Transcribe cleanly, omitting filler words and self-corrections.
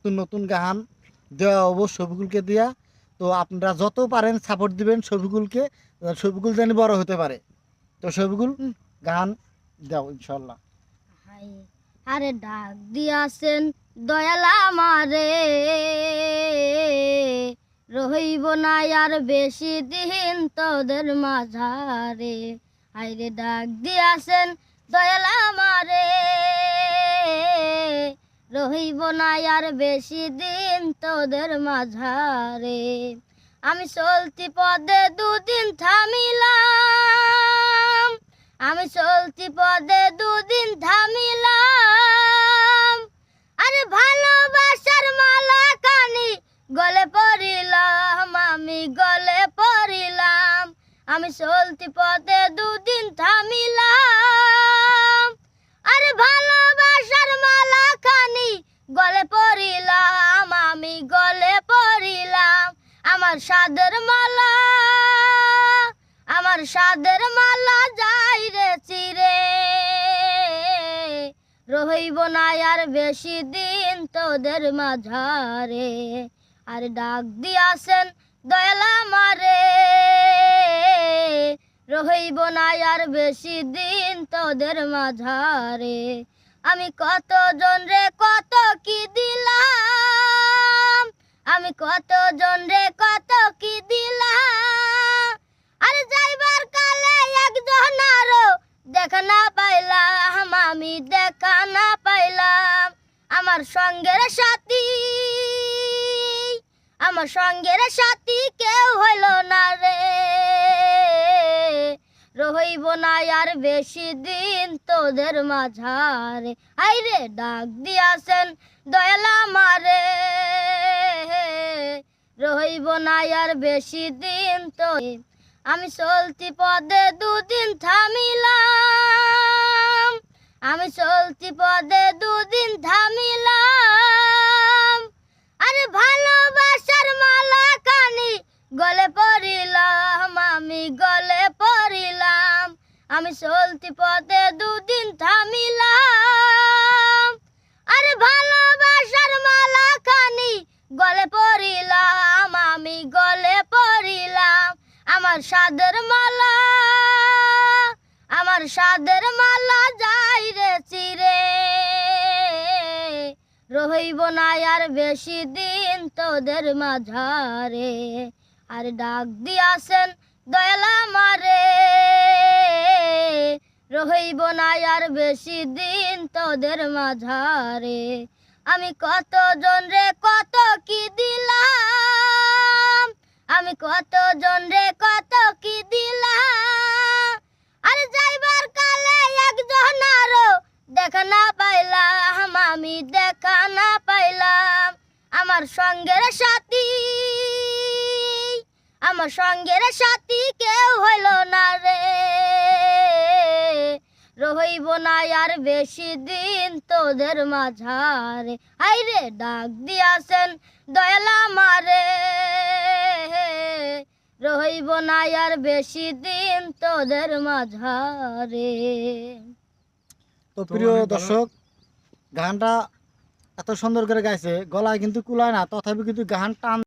নতুন নতুন গান দেওয়া হবো শফিকুলকে দিয়া। তো আপনারা যত পারেন সাপোর্ট দিবেন শফিকুলকে, শফিকুল যেন বড় হতে পারে। তো শফিকুল গান দাও ইনশাল্লাহ। হাই আরে ডাক দিয়াছেন দয়াল আমারে, রহিব না আর বেশি দিন তোদের মাঝারে। হাইরে ডাক দিয়াছেন দয়াল আমারে, রহিব না আর বেশি দিন তোদের মাঝারে। আমি চলতি পদে দুদিন থামিলাম, আমি চলতি পদে দুদিন থামিলাম। আরে ভালোবাসার মালা কানি গলে পড়িলাম, আমি গলে পড়িলাম। আমি চলতি পদে দুদিন থামিলাম, আরে ভালোবাসার মালা কানি গলে পড়িলাম, আমি গলে পড়িলাম। আমার সাদের মালা, আমার সাদের মালা যাই রে চিরে, রহিব না আর বেশি দিন তোদের মাঝারে। আর ডাক দিয়াছেন দয়াল আমারে, রহিব না আর বেশি দিন তোদের মাঝারে। আমি কত জন রে কত কি দিলাম, আমি কত জন রে কত কি দিলাম। আরে যাইবার কালে একজন আরো দেখা না পাইলাম, আমি দেখা না পাইলাম। আমার সঙ্গের সাথী, আমার সঙ্গের সাথী কেউ হইল না রে, রহিব না আর বেশি দিন তোদের মাঝারে। আইরে ডাক দিয়াছেন দয়াল আমারে, রহিব না আর বেশি দিন তো। আমি চলতি পদে দুদিন থামিলাম, আমি চলতি পদে দুদিন থামিলাম। আরে ভালোবাসার মালা কানি গলে পড়িলাম, আমি গলে পড়িলাম। আমি চলতি পদে দুদিন থামিলাম, আরে ভালোবাসার মালা কানি গলে পড়িলাম, আমি গলে পড়িলাম। আমার সাদের মালা, আমার সাদের মালা যাই রে চিরে, রহিব না আর বেশি দিন তোদের মাঝারে। আর ডাক দিয়াছেন দয়াল আমারে, রহিব না আর বেশি দিন তোদের মাঝারে। আমি কত জন রে কত কি দিলাম, আমি কত জন রে কত কি দিলাম। আরে যাইবার কালে একজন আরো দেখা না পাইলাম, আমি দেখা না পাইলাম। আমার সঙ্গের সাথী, আমার সঙ্গের সাথী কেউ হইল না রে, রহিব না আর বেশি দিন তোদের মাঝারে। আইরে ডাক দিয়াছেন দয়াল আমারে, রহিব না আর বেশি দিন তোদের মাঝারে। তো প্রিয় দর্শক, গানটা এত সুন্দর করে গাইছে, গলায় কিন্তু কুলায় না, তথাপি কিন্তু গান টান